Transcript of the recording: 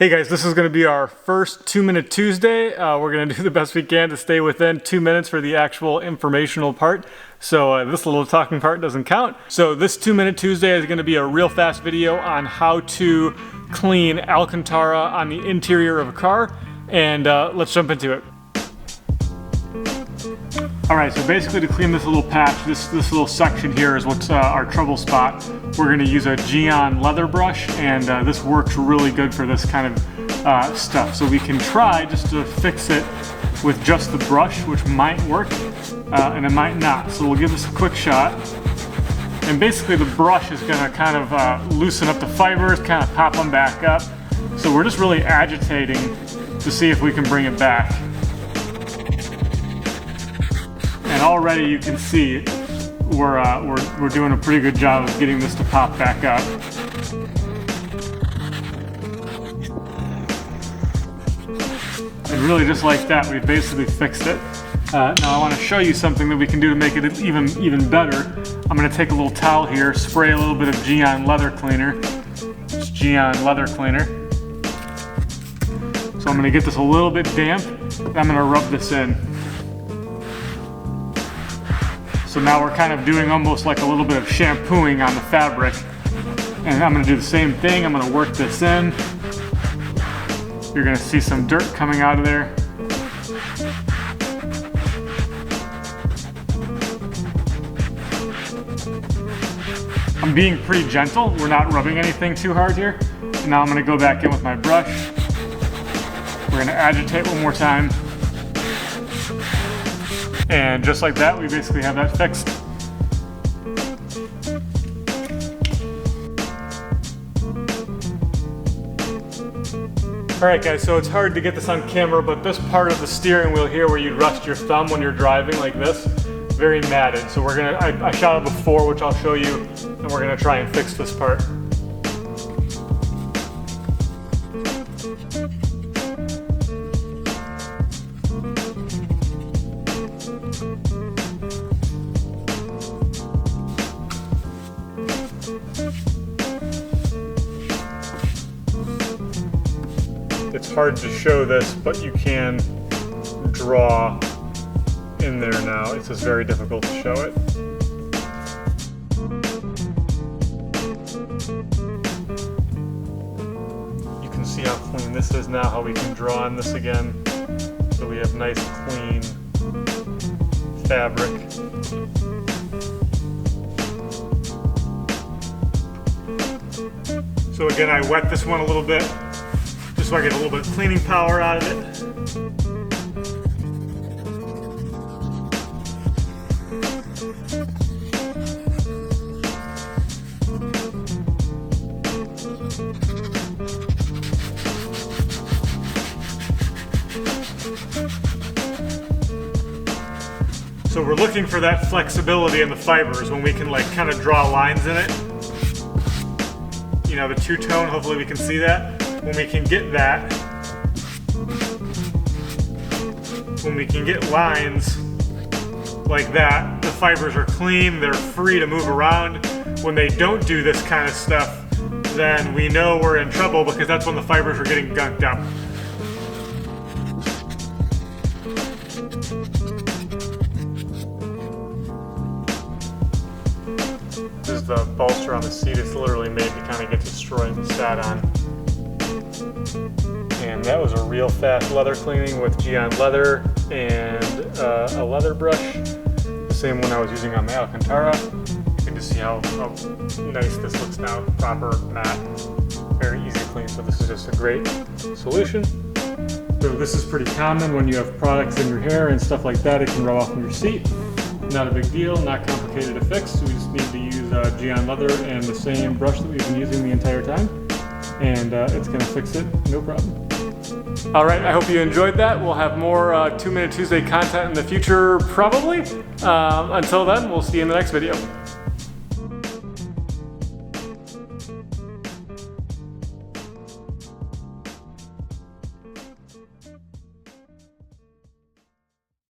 Hey guys, this is going to be our first 2-Minute Tuesday. We're going to do the best we can to stay within 2 minutes for the actual informational part. So this little talking part doesn't count. So this 2-Minute Tuesday is going to be a real fast video on how to clean Alcantara on the interior of a car. And let's jump into it. Alright, so basically to clean this little patch, this little section here is what's our trouble spot. We're going to use a Geon leather brush, and this works really good for this kind of stuff. So we can try just to fix it with just the brush, which might work, and it might not. So we'll give this a quick shot. And basically the brush is going to kind of loosen up the fibers, kind of pop them back up. So we're just really agitating to see if we can bring it back. And already you can see we're doing a pretty good job of getting this to pop back up. And really just like that, we basically fixed it. Now I want to show you something that we can do to make it even better. I'm going to take a little towel here, spray a little bit of Geon leather cleaner. It's Geon leather cleaner. So I'm going to get this a little bit damp, and I'm going to rub this in. So now we're kind of doing almost like a little bit of shampooing on the fabric. And I'm going to do the same thing. I'm going to work this in. You're going to see some dirt coming out of there. I'm being pretty gentle. We're not rubbing anything too hard here. Now I'm going to go back in with my brush. We're going to agitate one more time. And just like that, we basically have that fixed. Alright guys, so it's hard to get this on camera, but this part of the steering wheel here where you rest your thumb when you're driving like this, very matted. So I shot it before, which I'll show you, and we're gonna try and fix this part. It's hard to show this, but you can draw in there now. It's just very difficult to show it. You can see how clean this is now, how we can draw on this again. So we have nice clean fabric. So again, I wet this one a little bit, so I get a little bit of cleaning power out of it. So we're looking for that flexibility in the fibers when we can like kind of draw lines in it. You know, the two-tone, hopefully we can see that. When we can get that, when we can get lines like that, the fibers are clean, they're free to move around. When they don't do this kind of stuff, then we know we're in trouble because that's when the fibers are getting gunked up. This is the bolster on the seat. It's literally made to kind of get destroyed and sat on. And that was a real fast leather cleaning with Geon leather and a leather brush. The same one I was using on the Alcantara. You can just see how nice this looks now. Proper matte. Very easy to clean, so this is just a great solution. So this is pretty common when you have products in your hair and stuff like that. It can rub off from your seat. Not a big deal, not complicated to fix. We just need to use Geon leather and the same brush that we've been using the entire time. And it's going to fix it, no problem. Alright, I hope you enjoyed that. We'll have more 2-Minute Tuesday content in the future, probably. Until then, we'll see you in the next video.